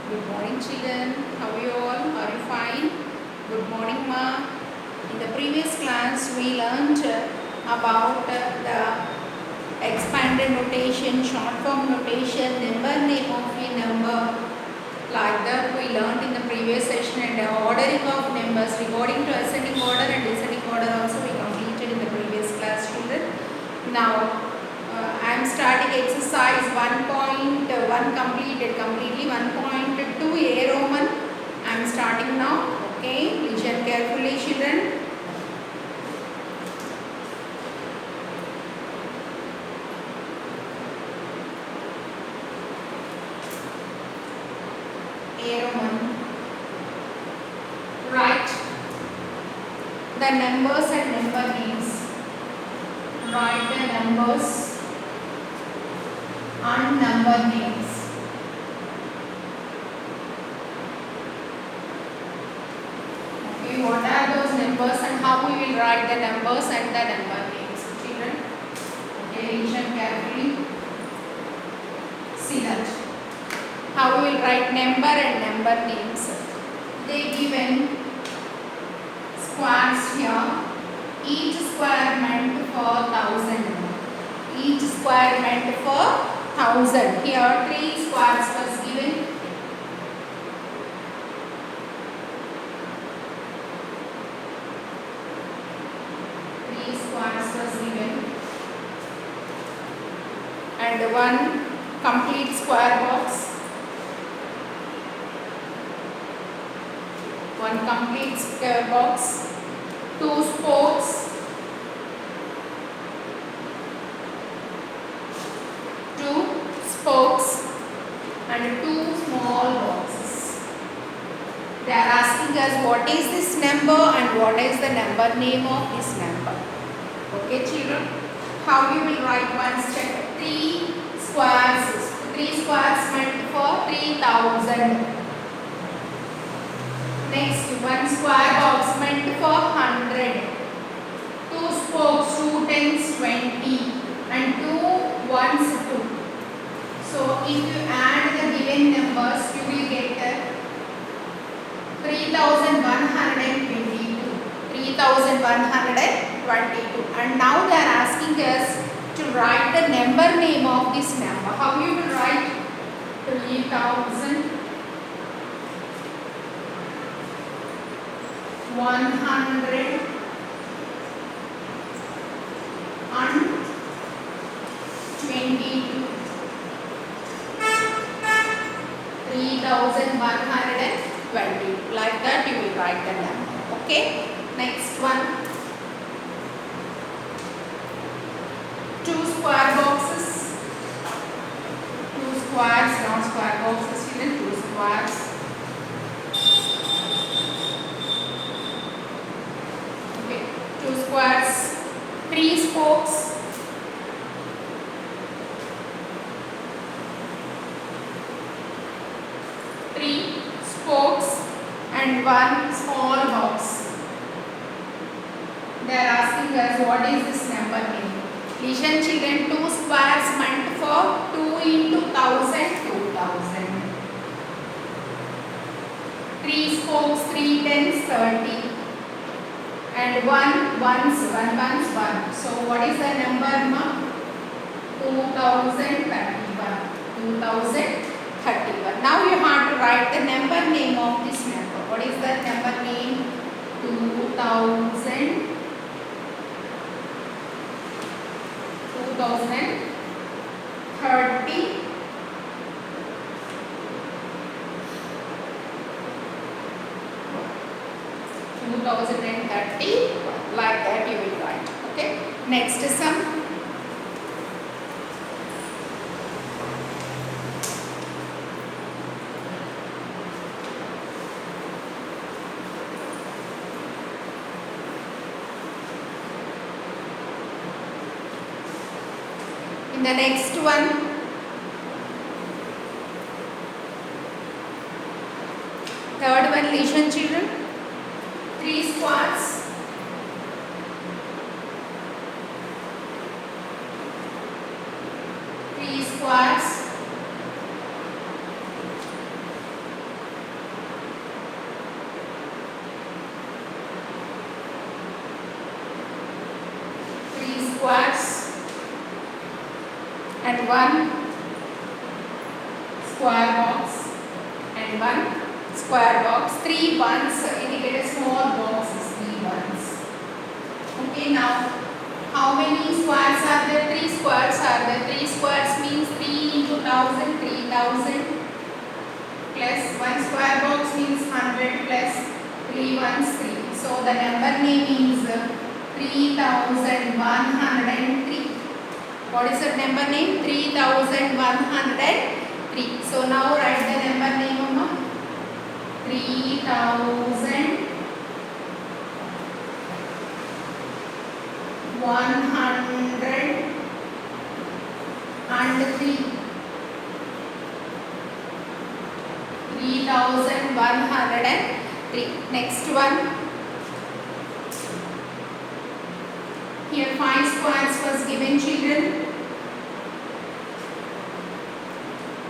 Good morning, children. How are you all? Are you fine? Good morning, ma. In the previous class, we learned about the expanded notation, short form notation, number name of a number. Like that, we learned in the previous session, and the ordering of numbers regarding to ascending order and descending order also we completed in the previous class, children. Now, I am starting exercise 1.1 completely 1.2 A Roman. I am starting now. Okay, listen carefully, children. A Roman. Write the numbers and number names. Write the numbers and number names. Okay, what are those numbers and how we will write the numbers and the number names, children? Okay, listen carefully. See that. How we will write number and number names. They given squares here. Each square meant for 1000. Each square meant for 1000. Here 3 squares was given. And one complete square box. One complete square box. 2 spokes. 2 spokes and 2 small boxes. They are asking us what is this number and what is the number name of this number. Okay, children. How you will write one step? 3 squares. 3 squares meant for 3000. Next, 1 square box meant for 100. 2 spokes, 2 tens, 20. And 2 ones, 2. So, if you add the given numbers, you will get 3122. 3122. And now they are asking us to write the number name of this number. How you will write 3122 3120. Like that you will write the number. Okay. Next one. 2 square boxes. 2 squares, not square boxes, children. 2 squares. Okay. 2 squares. 3 spokes. 3 spokes and 1 small box. They are asking us what is this number name. Listen, children, 2 squares meant for 2 into 1000, 2000. 3 spokes, 3 tens, 30. And 1 ones, 1 ones, 1. So what is the number, ma? 2031. 2031. Now you have to write the number name of this number. What is the number name? 2030. 2030, like that you will write. Okay. Next sum. In the next one, third one, listen, children. 3 squares. 3 squares squares and one square box and one square box. 3 ones indicate a small boxes, 3 ones. Okay, now how many squares are there? 3 squares are there. 3 squares means 3 into 1000, 3000 plus 1 square box means 100 plus 3 ones 3. So the number name is 3103. What is the number name? 3103. So now write the number name, Mama. 3103. And 3103. Next one. Here 5 squares was given, children.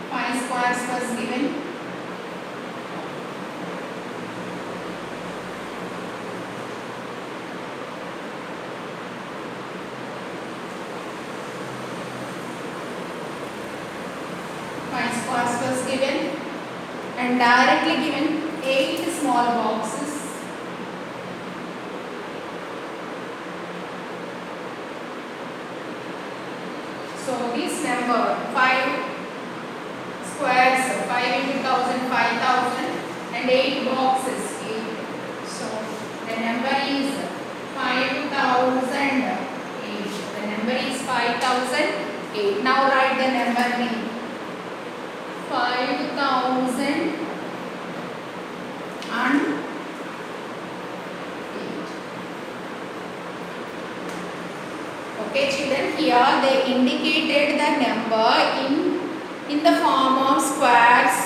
5 squares was given. Was given and directly given 8 small boxes. So this number 5 squares, 5 into 1000, 5000 and 8 boxes. 8. So the number is 5008. The number is 5008. Now write the number name. 5008. Okay, children, here they indicated the number in the form of squares,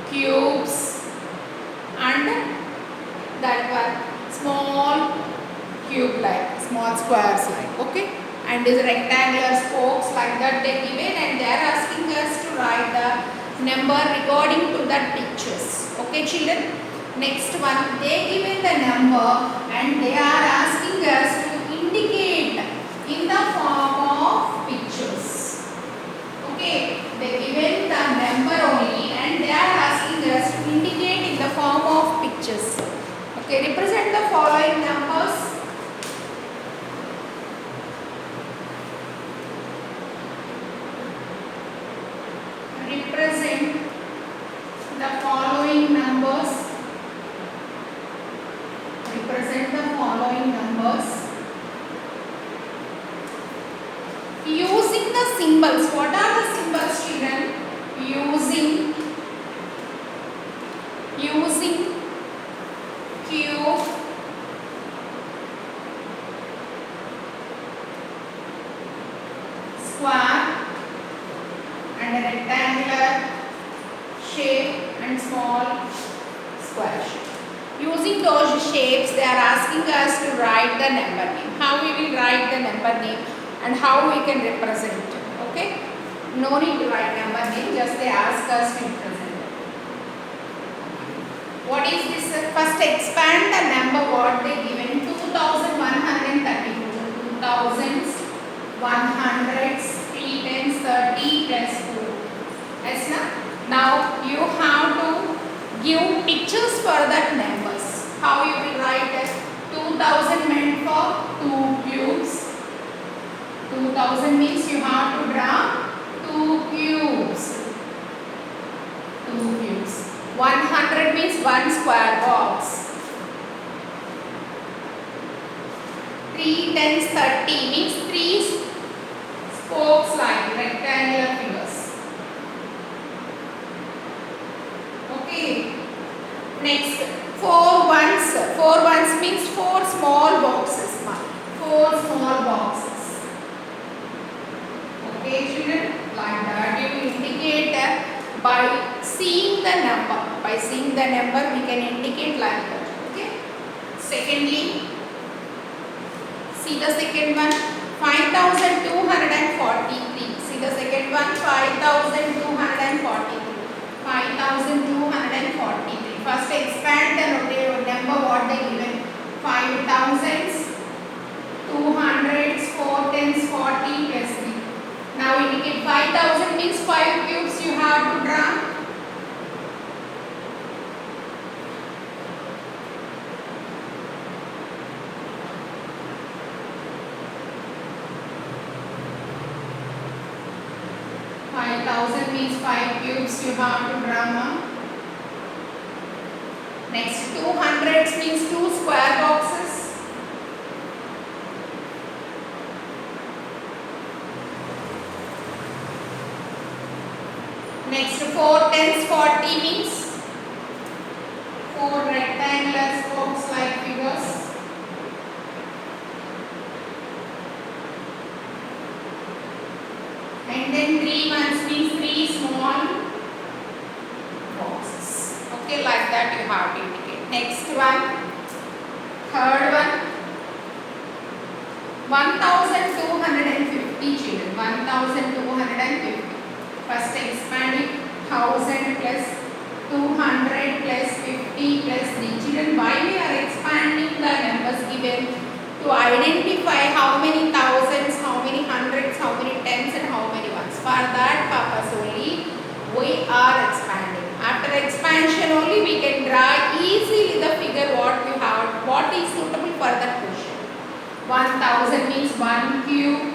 cubes and that one small cube like, small squares like, okay. And these rectangular spokes like that they given, and they are asking us to write the number according to that pictures. Okay, children. Next one, they given the number and they are asking us to indicate in the form of pictures. Okay, they given the number only and they are asking us to indicate in the form of pictures. Okay, represent the following numbers. Represent the following numbers. Represent the following numbers using the symbols. What are the symbols, children? Using cube, square and a rectangular shape and small square shape. Using those shapes, they are asking us to write the number name. How we will write the number name and how we can represent it. Okay? No need to write number name, just they ask us to represent it. What is this? First expand the number what they given. 2132. 2000s, 100s, 10s, 30 plus 4. Yes, na? Now you have to give pictures for that numbers. How you will write it? 2000 meant for 2 cubes. 2000 means you have to draw 2 cubes. 2 cubes. 100 means 1 square box. 3 10s 30 means 3 spokes like rectangular figures. Okay. Next, 4 ones. 4 ones means 4 small boxes. 4 small boxes. Okay, children, like that you will indicate by seeing the number. By seeing the number, we can indicate like that. Okay. Secondly, see the second one, 5243. See the second one, 5243. 5243. First expand the number what they given. 5 thousands, hundreds, 4 tens, 40 plus 3. Now indicate 5000 means 5 cubes you have to draw. Means 5 cubes you have to draw. Next 200s means 2 square boxes. Next 4 tens 40 means 4 rectangular box like figures. And then 3 ones means 3 small boxes. Okay, like that you have to indicate. Next one, third one, 1250 children. 1250. First expand it. 1000 plus 200 plus 50 plus 3 children. Why we are expanding the numbers given? To identify how many thousands, how many hundreds, how many tens and how many ones. For that purpose only we are expanding. After expansion only we can draw easily the figure what we have, what is suitable for that question. 1000 means 1 cube.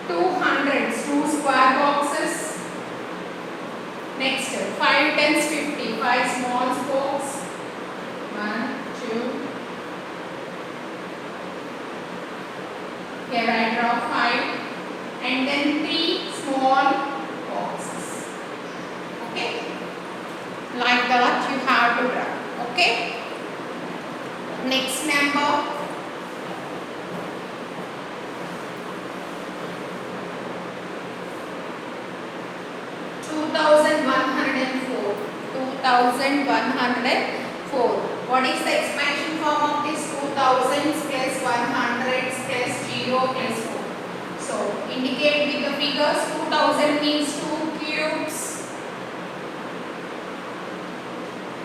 200s, 2 square boxes. Next 5 tens 50, 5 small spokes. 1, 2. Here I draw 5 and then 3 small boxes. Okay, like that you have to draw. Okay, next number, $2,104. 2,104. What is the expansion form of this? 2000s plus 100s plus 0 plus 4. So indicate with the figures. 2000 means 2 cubes.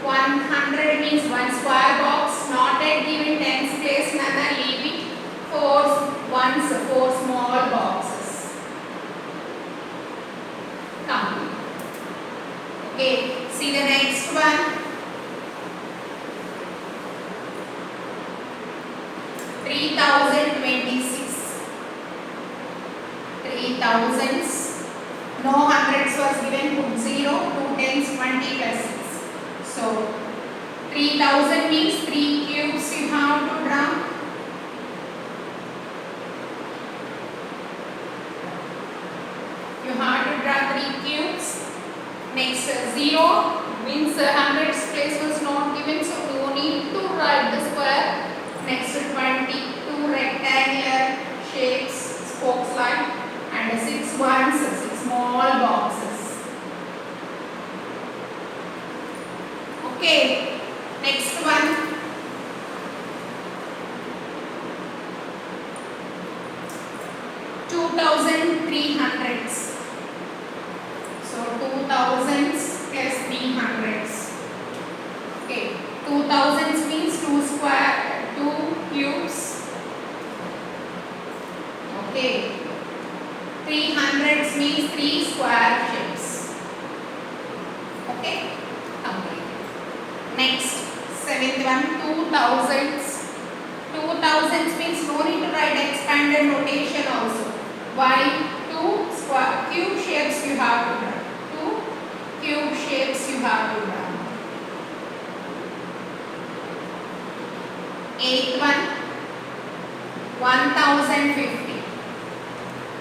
100 means 1 square box. Not yet given tens place. Nana leave it. 4 small boxes. Complete. Okay. See the next one. 3026. 3000s. No hundreds was given. Put 0. 2 tens 20 plus 6. So 3000 means 3 cubes you have to draw. You have to draw 3 cubes. Next 0 means hundreds place was not given, so no need to write the square. Next 22 rectangular shapes, spokes like, and 6 ones, 6 small boxes. Okay, next one. $2,300s. So 2000s plus 300s. Okay, 2000s means 2 cubes. Okay, 300s means 3 square shapes. Okay, complete. Next, seventh one, 2000s. 2000s means no need to write expanded notation also. Why? 2 square cube shapes you have to draw. 2 cube shapes you have to draw. Eighth one, 1050.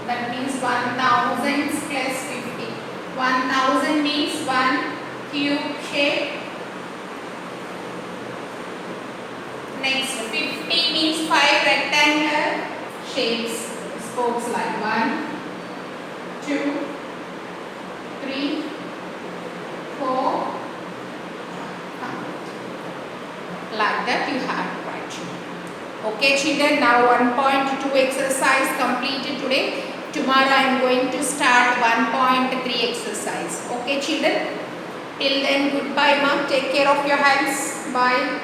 That means 1000s plus 50. 1000 means 1 cube shape. Next 50 means 5 rectangular shapes, spokes like 1, 2, 3, 4. Like that you have to write. Okay children, now 1.2 exercise completed today. Tomorrow I am going to start 1.3 exercise. Okay children, till then goodbye ma'am, take care of your hands, bye.